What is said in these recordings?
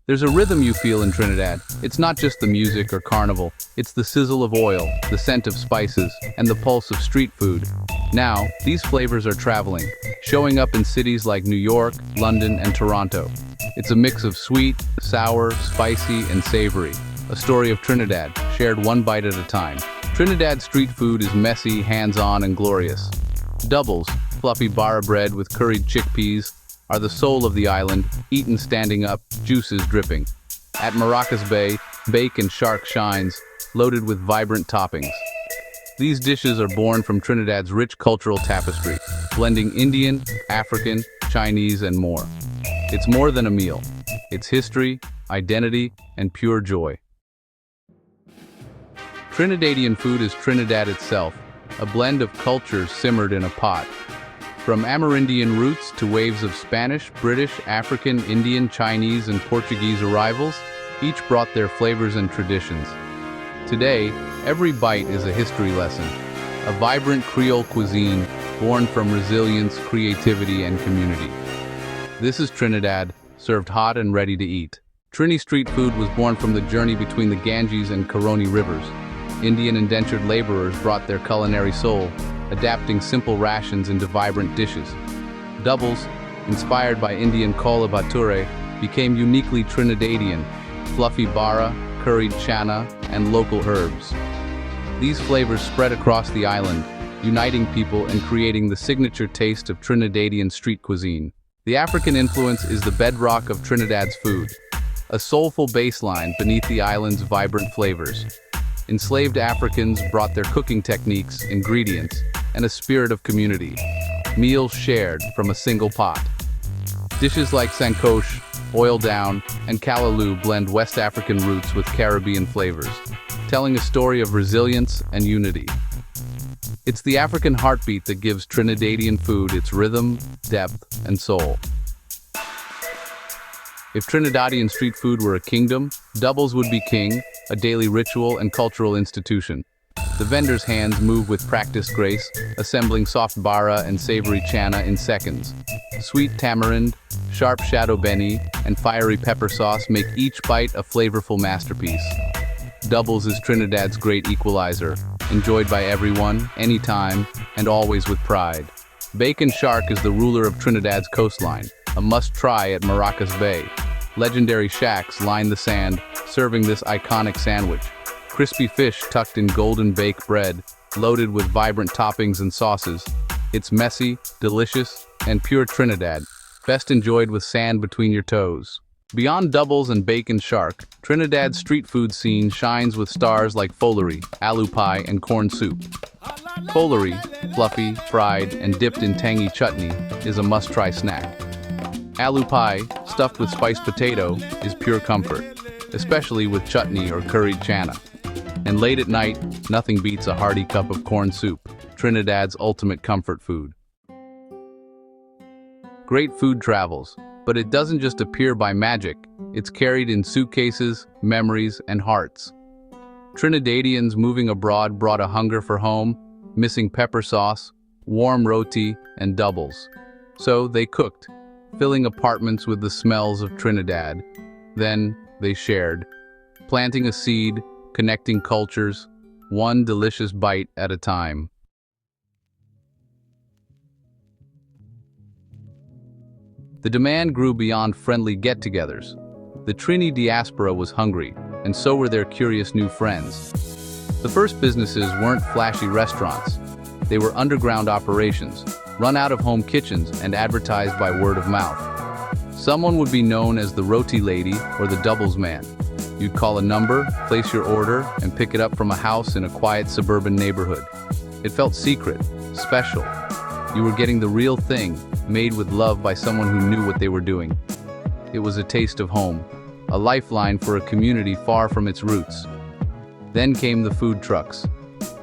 There's a rhythm you feel in Trinidad. It's not just the music or carnival, it's the sizzle of oil, the scent of spices, and the pulse of street food. Now, these flavors are traveling, showing up in cities like New York, London, and Toronto. It's a mix of sweet, sour, spicy, and savory. A story of Trinidad, shared one bite at a time. Trinidad street food is messy, hands-on, and glorious. Doubles, fluffy barra bread with curried chickpeas, are the soul of the island, eaten standing up, juices dripping. At Maracas Bay, bake and shark shines, loaded with vibrant toppings. These dishes are born from Trinidad's rich cultural tapestry, blending Indian, African, Chinese, and more. It's more than a meal. It's history, identity, and pure joy. Trinidadian food is Trinidad itself, a blend of cultures simmered in a pot. From Amerindian roots to waves of Spanish, British, African, Indian, Chinese, and Portuguese arrivals, each brought their flavors and traditions. Today, every bite is a history lesson, a vibrant Creole cuisine born from resilience, creativity, and community. This is Trinidad, served hot and ready to eat. Trini street food was born from the journey between the Ganges and Caroni rivers. Indian indentured laborers brought their culinary soul, adapting simple rations into vibrant dishes. Doubles, inspired by Indian chola bhature, became uniquely Trinidadian, fluffy bara, curried chana, and local herbs. These flavors spread across the island, uniting people and creating the signature taste of Trinidadian street cuisine. The African influence is the bedrock of Trinidad's food, a soulful baseline beneath the island's vibrant flavors. Enslaved Africans brought their cooking techniques, ingredients, and a spirit of community. Meals shared from a single pot. Dishes like sancoche, oil down, and callaloo blend West African roots with Caribbean flavors, telling a story of resilience and unity. It's the African heartbeat that gives Trinidadian food its rhythm, depth, and soul. If Trinidadian street food were a kingdom, doubles would be king, a daily ritual and cultural institution. The vendors' hands move with practiced grace, assembling soft bara and savory chana in seconds. Sweet tamarind, sharp shadow beni, and fiery pepper sauce make each bite a flavorful masterpiece. Doubles is Trinidad's great equalizer, enjoyed by everyone, anytime, and always with pride. Bacon shark is the ruler of Trinidad's coastline, a must-try at Maracas Bay. Legendary shacks line the sand, serving this iconic sandwich. Crispy fish tucked in golden baked bread, loaded with vibrant toppings and sauces. It's messy, delicious, and pure Trinidad, best enjoyed with sand between your toes. Beyond doubles and bacon shark, Trinidad's street food scene shines with stars like folery, aloo pie, and corn soup. Folery, fluffy, fried, and dipped in tangy chutney, is a must-try snack. Aloo pie, stuffed with spiced potato, is pure comfort, especially with chutney or curried chana. And late at night, nothing beats a hearty cup of corn soup, Trinidad's ultimate comfort food. Great food travels, but it doesn't just appear by magic, it's carried in suitcases, memories, and hearts. Trinidadians moving abroad brought a hunger for home, missing pepper sauce, warm roti, and doubles. So they cooked, filling apartments with the smells of Trinidad. Then they shared, planting a seed, connecting cultures, one delicious bite at a time. The demand grew beyond friendly get-togethers. The Trini diaspora was hungry, and so were their curious new friends. The first businesses weren't flashy restaurants. They were underground operations, run out of home kitchens and advertised by word of mouth. Someone would be known as the roti lady or the doubles man. You'd call a number, place your order, and pick it up from a house in a quiet suburban neighborhood. It felt secret, special. You were getting the real thing, made with love by someone who knew what they were doing. It was a taste of home, a lifeline for a community far from its roots. Then came the food trucks.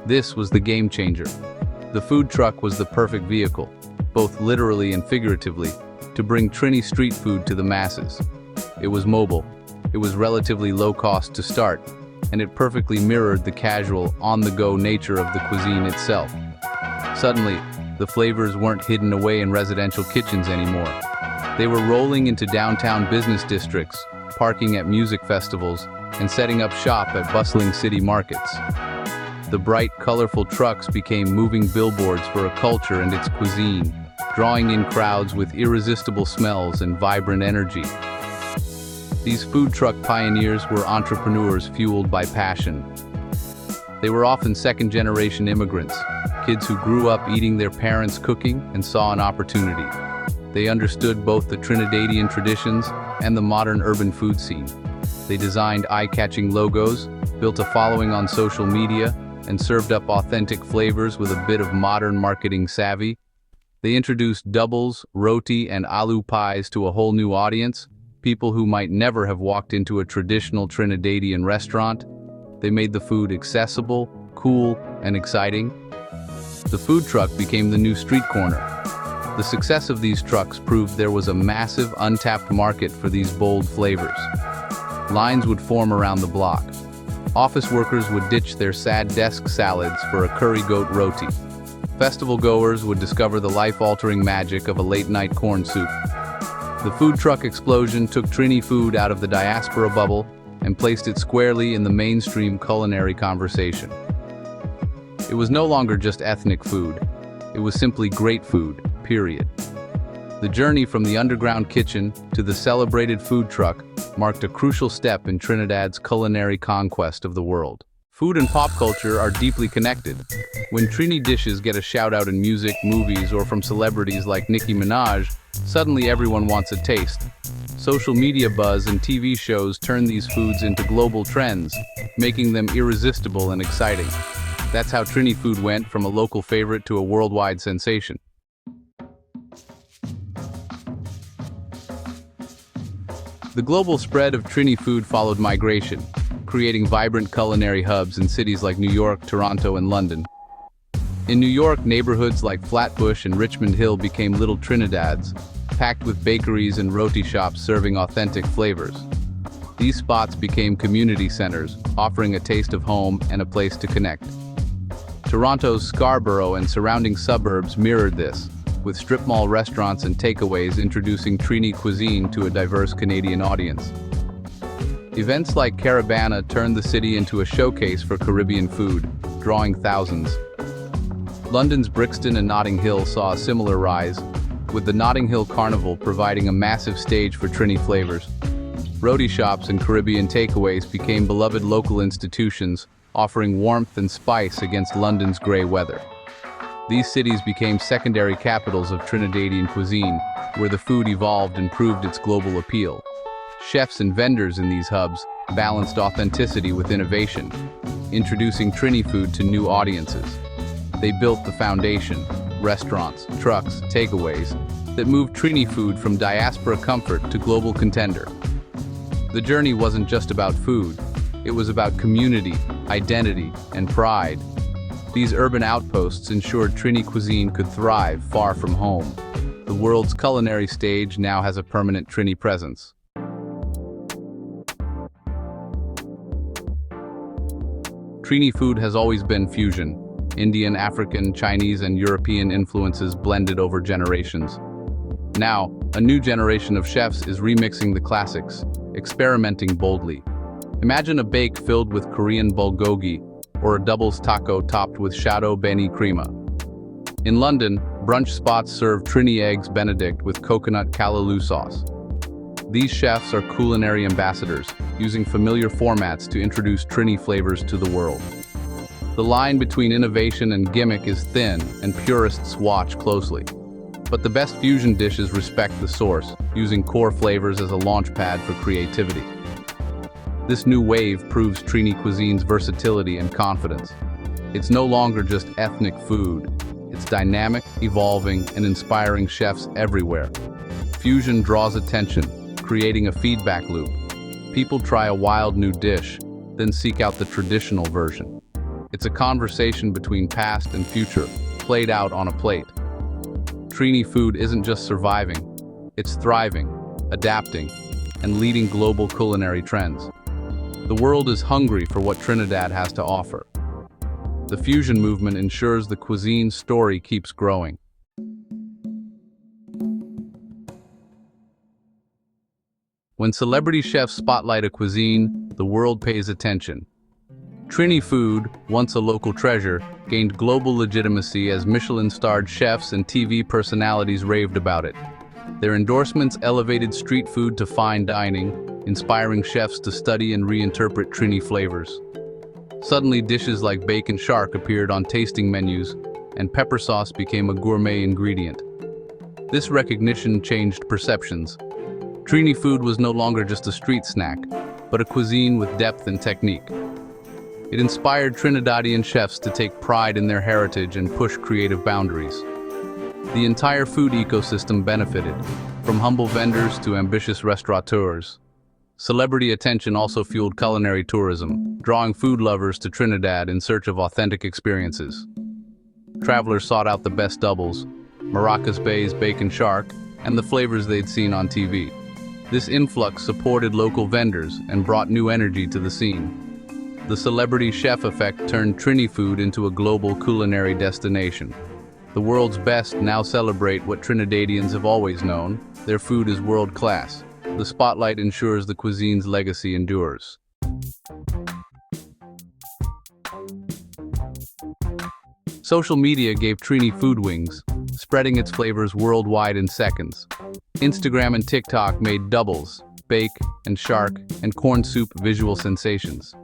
This was the game changer. The food truck was the perfect vehicle, both literally and figuratively, to bring Trini street food to the masses. It was mobile, it was relatively low cost to start, and it perfectly mirrored the casual, on-the-go nature of the cuisine itself. Suddenly, the flavors weren't hidden away in residential kitchens anymore. They were rolling into downtown business districts, parking at music festivals and setting up shop at bustling city markets. The bright, colorful trucks became moving billboards for a culture and its cuisine, drawing in crowds with irresistible smells and vibrant energy. These food truck pioneers were entrepreneurs fueled by passion. They were often second-generation immigrants, kids who grew up eating their parents' cooking and saw an opportunity. They understood both the Trinidadian traditions and the modern urban food scene. They designed eye-catching logos, built a following on social media, and served up authentic flavors with a bit of modern marketing savvy. They introduced doubles, roti, and aloo pies to a whole new audience, people who might never have walked into a traditional Trinidadian restaurant. They made the food accessible, cool, and exciting. The food truck became the new street corner. The success of these trucks proved there was a massive, untapped market for these bold flavors. Lines would form around the block. Office workers would ditch their sad desk salads for a curry goat roti. Festival goers would discover the life-altering magic of a late-night corn soup. The food truck explosion took Trini food out of the diaspora bubble and placed it squarely in the mainstream culinary conversation. It was no longer just ethnic food. It was simply great food, period. The journey from the underground kitchen to the celebrated food truck marked a crucial step in Trinidad's culinary conquest of the world. Food and pop culture are deeply connected. When Trini dishes get a shout-out in music, movies, or from celebrities like Nicki Minaj, suddenly everyone wants a taste. Social media buzz and TV shows turn these foods into global trends, making them irresistible and exciting. That's how Trini food went from a local favorite to a worldwide sensation. The global spread of Trini food followed migration, creating vibrant culinary hubs in cities like New York, Toronto, and London. In New York, neighborhoods like Flatbush and Richmond Hill became little Trinidads, packed with bakeries and roti shops serving authentic flavors. These spots became community centers, offering a taste of home and a place to connect. Toronto's Scarborough and surrounding suburbs mirrored this, with strip mall restaurants and takeaways introducing Trini cuisine to a diverse Canadian audience. Events like Caravana turned the city into a showcase for Caribbean food, drawing thousands. London's Brixton and Notting Hill saw a similar rise, with the Notting Hill Carnival providing a massive stage for Trini flavors. Roti shops and Caribbean takeaways became beloved local institutions, offering warmth and spice against London's grey weather. These cities became secondary capitals of Trinidadian cuisine, where the food evolved and proved its global appeal. Chefs and vendors in these hubs balanced authenticity with innovation, introducing Trini food to new audiences. They built the foundation, restaurants, trucks, takeaways, that moved Trini food from diaspora comfort to global contender. The journey wasn't just about food, it was about community, identity, and pride. These urban outposts ensured Trini cuisine could thrive far from home. The world's culinary stage now has a permanent Trini presence. Trini food has always been fusion. Indian, African, Chinese, and European influences blended over generations. Now, a new generation of chefs is remixing the classics, experimenting boldly. Imagine a bake filled with Korean bulgogi or a doubles taco topped with shadow beni crema. In London, brunch spots serve Trini eggs Benedict with coconut callaloo sauce. These chefs are culinary ambassadors, using familiar formats to introduce Trini flavors to the world. The line between innovation and gimmick is thin, and purists watch closely. But the best fusion dishes respect the source, using core flavors as a launchpad for creativity. This new wave proves Trini cuisine's versatility and confidence. It's no longer just ethnic food. It's dynamic, evolving, and inspiring chefs everywhere. Fusion draws attention, creating a feedback loop. People try a wild new dish, then seek out the traditional version. It's a conversation between past and future, played out on a plate. Trini food isn't just surviving, it's thriving, adapting, and leading global culinary trends. The world is hungry for what Trinidad has to offer. The fusion movement ensures the cuisine's story keeps growing. When celebrity chefs spotlight a cuisine, the world pays attention. Trini food, once a local treasure, gained global legitimacy as Michelin-starred chefs and TV personalities raved about it. Their endorsements elevated street food to fine dining, inspiring chefs to study and reinterpret Trini flavors. Suddenly, dishes like bacon shark appeared on tasting menus, and pepper sauce became a gourmet ingredient. This recognition changed perceptions. Trini food was no longer just a street snack, but a cuisine with depth and technique. It inspired Trinidadian chefs to take pride in their heritage and push creative boundaries. The entire food ecosystem benefited, from humble vendors to ambitious restaurateurs. Celebrity attention also fueled culinary tourism, drawing food lovers to Trinidad in search of authentic experiences. Travelers sought out the best doubles, Maracas Bay's bacon shark, and the flavors they'd seen on TV. This influx supported local vendors and brought new energy to the scene. The celebrity chef effect turned Trini food into a global culinary destination. The world's best now celebrate what Trinidadians have always known: their food is world-class. The spotlight ensures the cuisine's legacy endures. Social media gave Trini food wings, spreading its flavors worldwide in seconds. Instagram and TikTok made doubles, bake and shark, and corn soup visual sensations.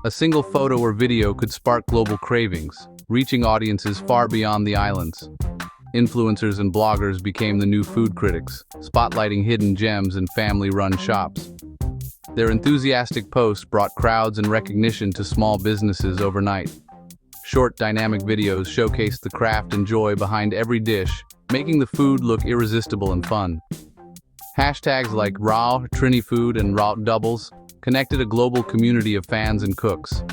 A single photo or video could spark global cravings, reaching audiences far beyond the islands. Influencers and bloggers became the new food critics, spotlighting hidden gems in family-run shops. Their enthusiastic posts brought crowds and recognition to small businesses overnight. Short, dynamic videos showcased the craft and joy behind every dish, making the food look irresistible and fun. Hashtags like Raw, Trini Food, and Raw Doubles connected a global community of fans and cooks.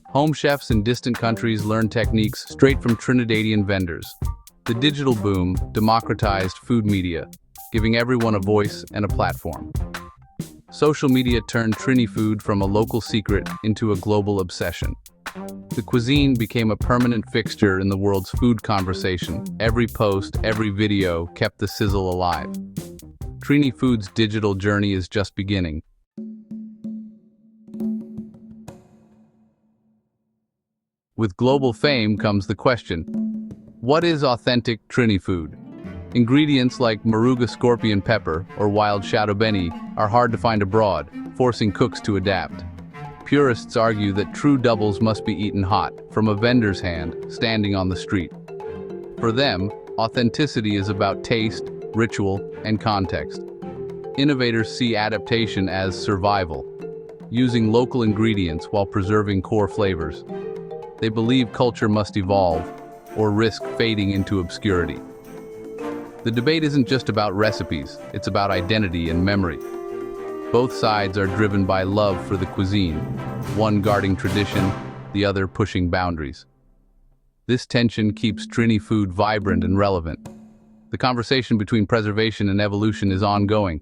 Home chefs in distant countries learned techniques straight from Trinidadian vendors. The digital boom democratized food media, giving everyone a voice and a platform. Social media turned Trini food from a local secret into a global obsession. The cuisine became a permanent fixture in the world's food conversation. Every post, every video kept the sizzle alive. Trini food's digital journey is just beginning. With global fame comes the question: what is authentic Trini food? Ingredients like Moruga scorpion pepper or wild shadow beni are hard to find abroad, forcing cooks to adapt. Purists argue that true doubles must be eaten hot, from a vendor's hand, standing on the street. For them, authenticity is about taste, ritual, and context. Innovators see adaptation as survival, using local ingredients while preserving core flavors. They believe culture must evolve, or risk fading into obscurity. The debate isn't just about recipes, it's about identity and memory. Both sides are driven by love for the cuisine, one guarding tradition, the other pushing boundaries. This tension keeps Trini food vibrant and relevant. The conversation between preservation and evolution is ongoing.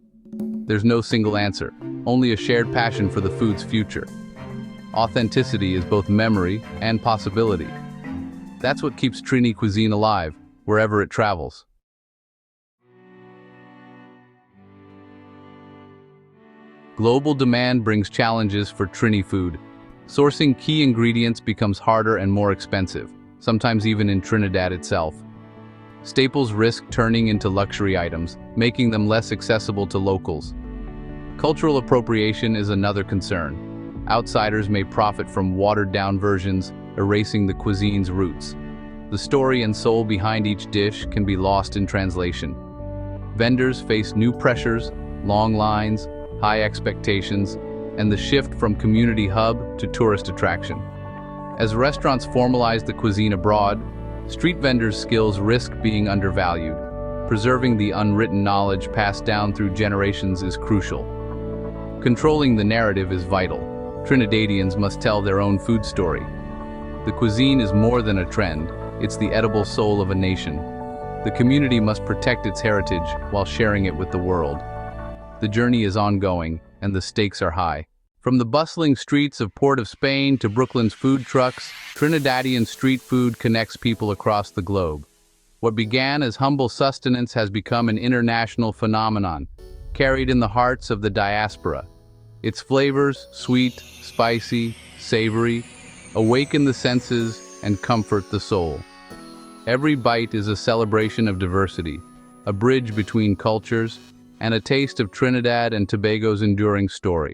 There's no single answer, only a shared passion for the food's future. Authenticity is both memory and possibility. That's what keeps Trini cuisine alive, wherever it travels. Global demand brings challenges for Trini food. Sourcing key ingredients becomes harder and more expensive, sometimes even in Trinidad itself. Staples risk turning into luxury items, making them less accessible to locals. Cultural appropriation is another concern. Outsiders may profit from watered-down versions, erasing the cuisine's roots. The story and soul behind each dish can be lost in translation. Vendors face new pressures, long lines, high expectations, and the shift from community hub to tourist attraction. As restaurants formalize the cuisine abroad, street vendors' skills risk being undervalued. Preserving the unwritten knowledge passed down through generations is crucial. Controlling the narrative is vital. Trinidadians must tell their own food story. The cuisine is more than a trend, it's the edible soul of a nation. The community must protect its heritage while sharing it with the world. The journey is ongoing, and the stakes are high. From the bustling streets of Port of Spain to Brooklyn's food trucks, Trinidadian street food connects people across the globe. What began as humble sustenance has become an international phenomenon, carried in the hearts of the diaspora. Its flavors, sweet, spicy, savory, awaken the senses and comfort the soul. Every bite is a celebration of diversity, a bridge between cultures, and a taste of Trinidad and Tobago's enduring story.